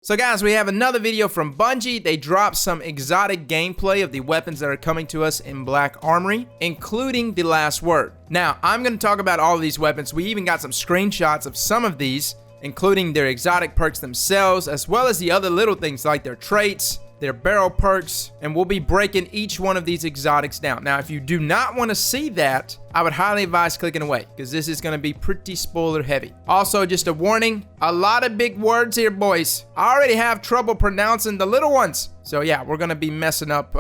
So guys, we have another video from Bungie. They dropped some exotic gameplay of the weapons that are coming to us in Black Armory, including the last word. Now, I'm going to talk about all of these weapons. We even got some screenshots of some of these, including their exotic perks themselves, as well as the other little things like their traits, their barrel perks, and we'll be breaking each one of these exotics down. Now, if you do not want to see that, I would highly advise clicking away, because this is going to be pretty spoiler heavy. Also, just a warning, a lot of big words here, boys. I already have trouble pronouncing the little ones. So yeah, we're going to be messing up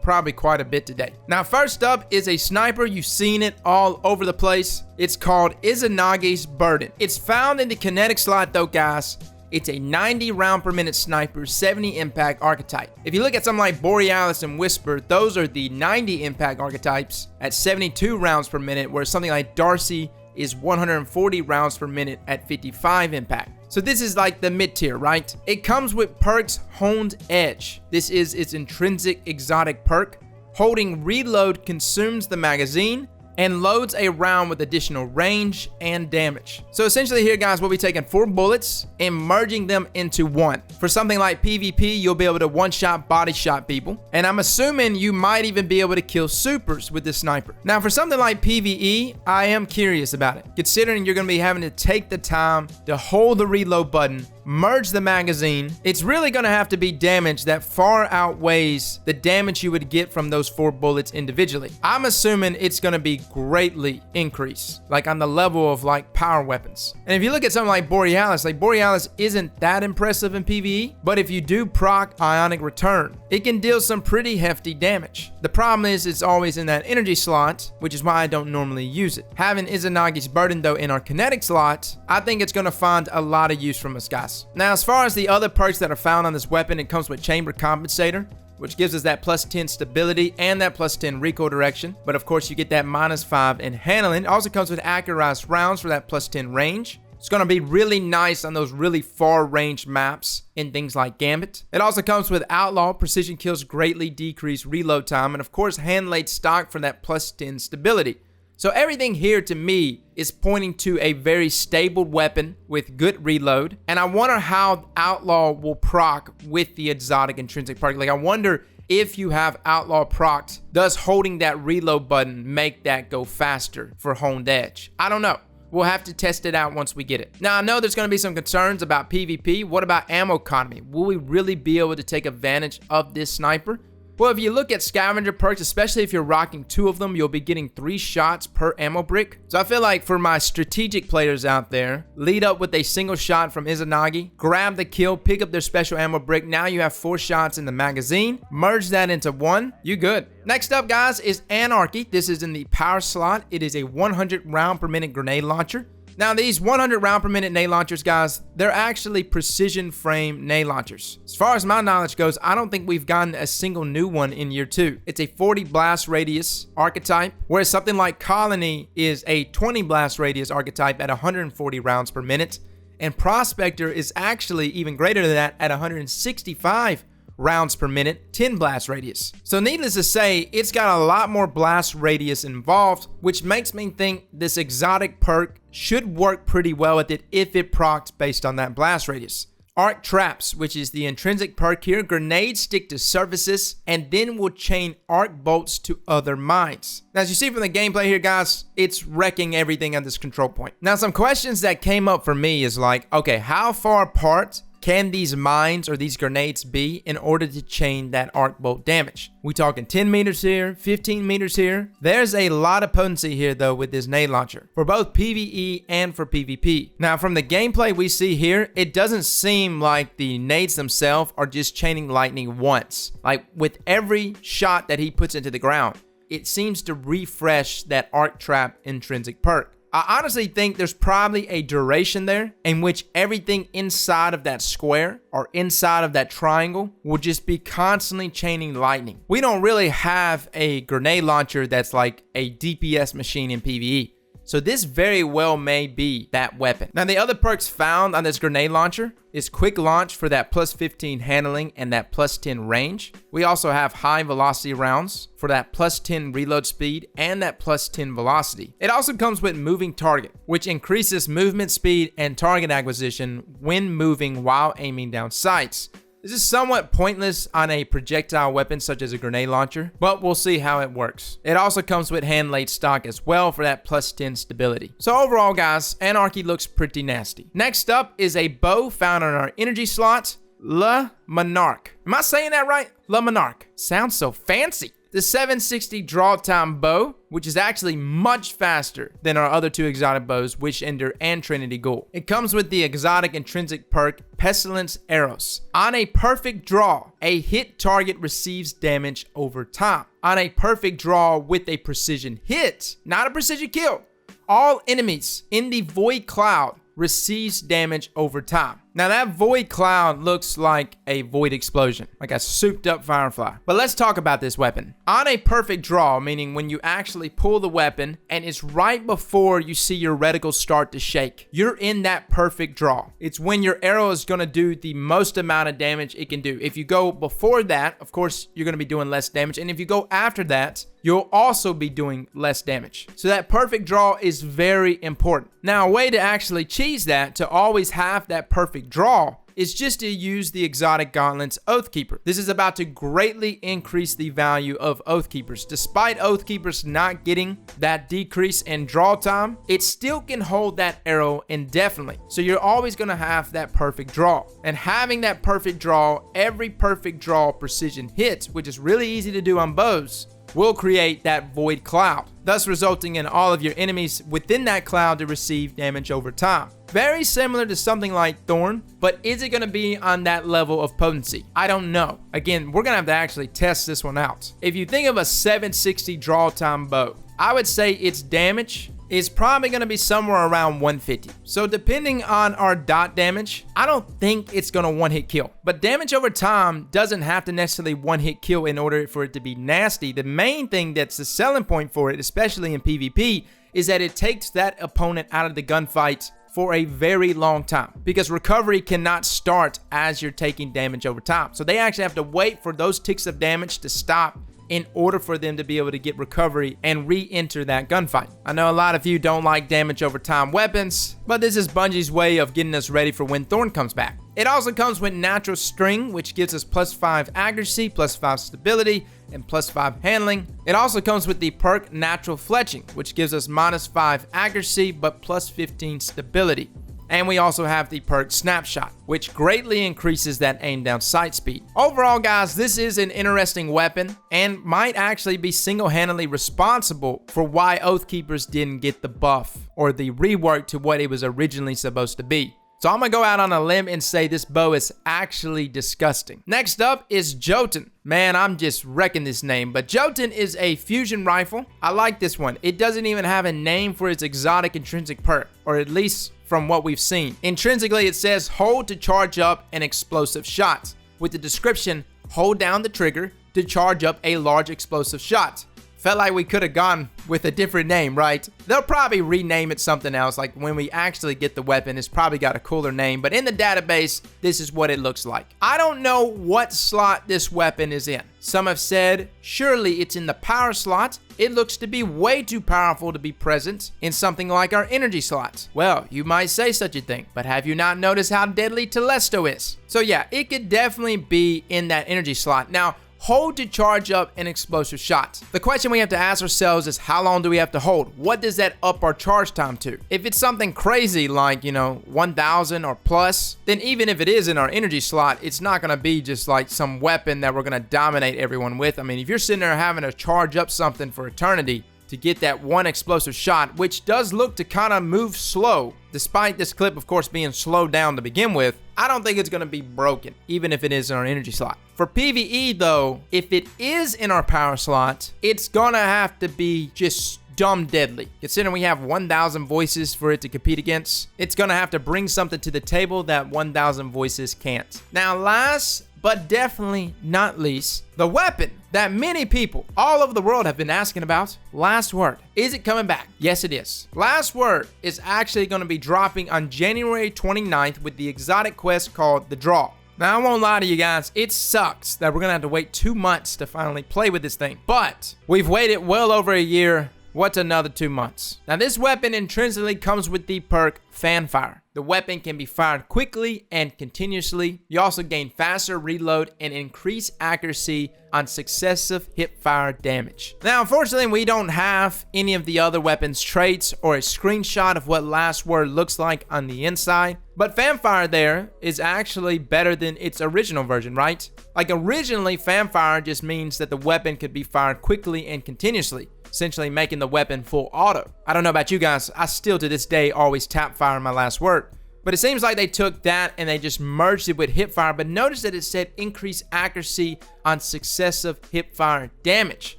probably quite a bit today. Now, first up is a sniper. You've seen it all over the place. It's called Izanagi's Burden. It's found in the kinetic slot though, guys. It's a 90 round per minute sniper, 70 impact archetype. If you look at something like Borealis and Whisper, those are the 90 impact archetypes at 72 rounds per minute, whereas something like Darcy is 140 rounds per minute at 55 impact. So this is like the mid tier, right? It comes with Perk's Honed Edge. This is its intrinsic exotic perk. Holding reload consumes the magazine and loads a round with additional range and damage. So essentially here, guys, we'll be taking 4 bullets and merging them into one. For something like PvP, you'll be able to one-shot body shot people, and I'm assuming you might even be able to kill supers with this sniper. Now, for something like PvE, I am curious about it, considering you're going to be having to take the time to hold the reload button, merge the magazine. It's really going to have to be damage that far outweighs the damage you would get from those 4 bullets individually. I'm assuming it's going to be greatly increased, like on the level of like power weapons. And if you look at something like Borealis isn't that impressive in PvE, but if you do proc Ionic Return, it can deal some pretty hefty damage. The problem is it's always in that energy slot, which is why I don't normally use it. Having Izanagi's Burden though in our kinetic slot, I think it's going to find a lot of use from us, guys. Now, as far as the other perks that are found on this weapon, it comes with Chamber Compensator, which gives us that +10 stability and that +10 recoil direction. But of course, you get that -5 in handling. It also comes with accurized rounds for that +10 range. It's going to be really nice on those really far range maps in things like Gambit. It also comes with Outlaw. Precision kills greatly decrease reload time. And of course, hand-laid stock for that +10 stability. So everything here to me is pointing to a very stable weapon with good reload. And I wonder how Outlaw will proc with the exotic intrinsic perk. Like, I wonder if you have Outlaw procced, does holding that reload button make that go faster for Honed Edge? I don't know. We'll have to test it out once we get it. Now, I know there's going to be some concerns about PvP. What about ammo economy? Will we really be able to take advantage of this sniper? Well, if you look at scavenger perks, especially if you're rocking 2 of them, you'll be getting 3 shots per ammo brick. So I feel like for my strategic players out there, lead up with a single shot from Izanagi, grab the kill, pick up their special ammo brick. Now you have 4 shots in the magazine. Merge that into 1. You good. Next up, guys, is Anarchy. This is in the power slot. It is a 100 round per minute grenade launcher. Now, these 100 round per minute nade launchers, guys, they're actually precision frame nade launchers. As far as my knowledge goes, I don't think we've gotten a single new one in year 2. It's a 40 blast radius archetype, whereas something like Colony is a 20 blast radius archetype at 140 rounds per minute. And Prospector is actually even greater than that at 165 rounds per minute, 10 blast radius. So needless to say, it's got a lot more blast radius involved, which makes me think this exotic perk should work pretty well with it if it procs based on that blast radius. Arc Traps, which is the intrinsic perk here, grenades stick to surfaces and then will chain arc bolts to other mines. Now, as you see from the gameplay here, guys, it's wrecking everything at this control point. Now, some questions that came up for me is like, okay, how far apart can these mines or these grenades be in order to chain that arc bolt damage? We talking 10 meters here, 15 meters here. There's a lot of potency here though with this nade launcher for both PvE and for PvP. Now, from the gameplay we see here, it doesn't seem like the nades themselves are just chaining lightning once. Like with every shot that he puts into the ground, it seems to refresh that arc trap intrinsic perk. I honestly think there's probably a duration there in which everything inside of that square or inside of that triangle will just be constantly chaining lightning. We don't really have a grenade launcher that's like a DPS machine in PvE. So this very well may be that weapon. Now the other perks found on this grenade launcher is quick launch for that plus 15 handling and that plus 10 range. We also have high velocity rounds for that plus 10 reload speed and that plus 10 velocity. It also comes with moving target, which increases movement speed and target acquisition when moving while aiming down sights. This is somewhat pointless on a projectile weapon such as a grenade launcher, but we'll see how it works. It also comes with hand-laid stock as well for that plus 10 stability. So overall, guys, Anarchy looks pretty nasty. Next up is a bow found on our energy slot, Le Monarque. Am I saying that right? Le Monarque. Sounds so fancy. The 760 draw time bow, which is actually much faster than our other two exotic bows, Wish Ender and Trinity Ghoul. It comes with the exotic intrinsic perk, Pestilence Arrows. On a perfect draw, a hit target receives damage over time. On a perfect draw with a precision hit, not a precision kill, all enemies in the void cloud receives damage over time. Now that void cloud looks like a void explosion, like a souped up firefly. But let's talk about this weapon. On a perfect draw, meaning when you actually pull the weapon and it's right before you see your reticle start to shake, you're in that perfect draw. It's when your arrow is gonna do the most amount of damage it can do. If you go before that, of course, you're gonna be doing less damage. And if you go after that, you'll also be doing less damage. So that perfect draw is very important. Now, a way to actually cheese that, to always have that perfect draw, is just to use the exotic gauntlets Oathkeeper. This is about to greatly increase the value of Oathkeepers. Despite Oathkeepers not getting that decrease in draw time, it still can hold that arrow indefinitely. So you're always going to have that perfect draw. And having that perfect draw, every perfect draw precision hit, which is really easy to do on bows, will create that void cloud, thus resulting in all of your enemies within that cloud to receive damage over time. Very similar to something like Thorn, but is it going to be on that level of potency? I don't know. Again, we're going to have to actually test this one out. If you think of a 760 draw time bow, I would say its damage is probably going to be somewhere around 150. So depending on our dot damage, I don't think it's going to one-hit kill. But damage over time doesn't have to necessarily one-hit kill in order for it to be nasty. The main thing that's the selling point for it, especially in PvP, is that it takes that opponent out of the gunfight for a very long time, because recovery cannot start as you're taking damage over time. So they actually have to wait for those ticks of damage to stop in order for them to be able to get recovery and re-enter that gunfight. I know a lot of you don't like damage over time weapons, but this is Bungie's way of getting us ready for when Thorn comes back. It also comes with Natural String, which gives us +5 accuracy, +5 stability, and +5 handling. It also comes with the perk Natural Fletching, which gives us -5 accuracy, but +15 stability. And we also have the perk Snapshot, which greatly increases that aim down sight speed. Overall, guys, this is an interesting weapon and might actually be single-handedly responsible for why Oathkeepers didn't get the buff or the rework to what it was originally supposed to be. So I'm gonna go out on a limb and say this bow is actually disgusting. Next up is Jottun. Man, I'm just wrecking this name, but Jottun is a fusion rifle. I like this one. It doesn't even have a name for its exotic intrinsic perk, or at least from what we've seen. Intrinsically, it says hold to charge up an explosive shot, with the description, hold down the trigger to charge up a large explosive shot. Felt like we could have gone with a different name, right? They'll probably rename it something else, like when we actually get the weapon, it's probably got a cooler name, but in the database, this is what it looks like. I don't know what slot this weapon is in. Some have said, surely it's in the power slot. It looks to be way too powerful to be present in something like our energy slot. Well, you might say such a thing, but have you not noticed how deadly Telesto is? So yeah, it could definitely be in that energy slot. Now, hold to charge up an explosive shot. The question we have to ask ourselves is, how long do we have to hold? What does that up our charge time to? If it's something crazy like, 1,000 or plus, then even if it is in our energy slot, it's not gonna be just like some weapon that we're gonna dominate everyone with. I mean, if you're sitting there having to charge up something for eternity to get that one explosive shot, which does look to kind of move slow, despite this clip, of course, being slowed down to begin with, I don't think it's going to be broken, even if it is in our energy slot. For PvE, though, if it is in our power slot, it's going to have to be just dumb deadly. Considering we have 1,000 voices for it to compete against, it's going to have to bring something to the table that 1,000 voices can't. Now, last but definitely not least, the weapon that many people all over the world have been asking about. Last Word. Is it coming back? Yes, it is. Last Word is actually going to be dropping on January 29th with the exotic quest called The Draw. Now, I won't lie to you guys, it sucks that we're going to have to wait 2 months to finally play with this thing. But we've waited well over a year. What's another 2 months? Now, this weapon intrinsically comes with the perk Fanfire. The weapon can be fired quickly and continuously. You also gain faster reload and increased accuracy on successive hipfire damage. Now, unfortunately, we don't have any of the other weapons' traits or a screenshot of what Last Word looks like on the inside. But Fanfire there is actually better than its original version, right? Like, originally, Fanfire just means that the weapon could be fired quickly and continuously, essentially making the weapon full auto. I don't know about you guys, I still to this day always tap fire in my Last Word. But it seems like they took that and they just merged it with hipfire, but notice that it said increase accuracy on successive hipfire damage.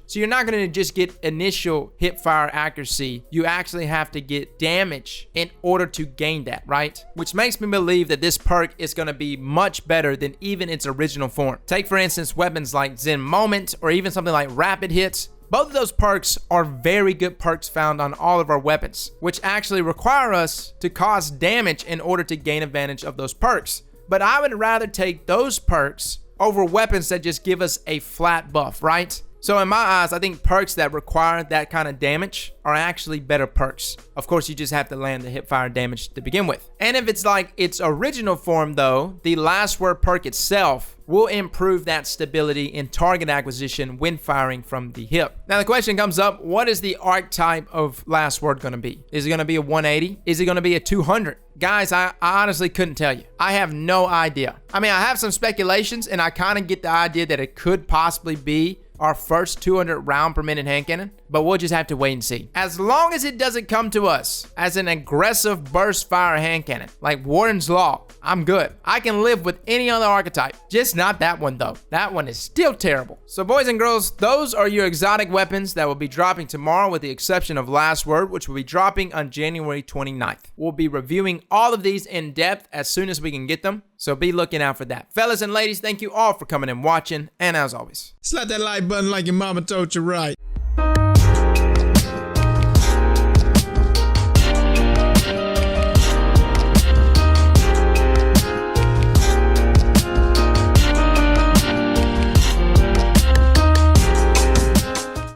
So you're not going to just get initial hipfire accuracy, you actually have to get damage in order to gain that, right? Which makes me believe that this perk is going to be much better than even its original form. Take for instance weapons like Zen Moment or even something like Rapid Hits. Both of those perks are very good perks found on all of our weapons, which actually require us to cause damage in order to gain advantage of those perks. But I would rather take those perks over weapons that just give us a flat buff, right? So in my eyes, I think perks that require that kind of damage are actually better perks. Of course, you just have to land the hipfire damage to begin with. And if it's like its original form though, the Last Word perk itself will improve that stability in target acquisition when firing from the hip. Now the question comes up, what is the archetype of Last Word going to be? Is it going to be a 180? Is it going to be a 200? Guys, I honestly couldn't tell you. I have no idea. I mean, I have some speculations and I kind of get the idea that it could possibly be our first 200 round per minute hand cannon, but we'll just have to wait and see. As long as it doesn't come to us as an aggressive burst fire hand cannon like Warden's Law, I'm good. I can live with any other archetype, just not that one though. That one is still terrible. So boys and girls, those are your exotic weapons that will be dropping tomorrow with the exception of Last Word, which will be dropping on January 29th. We'll be reviewing all of these in depth as soon as we can get them, so be looking out for that. Fellas and ladies, thank you all for coming and watching, and as always, slap that like button like your mama told you right.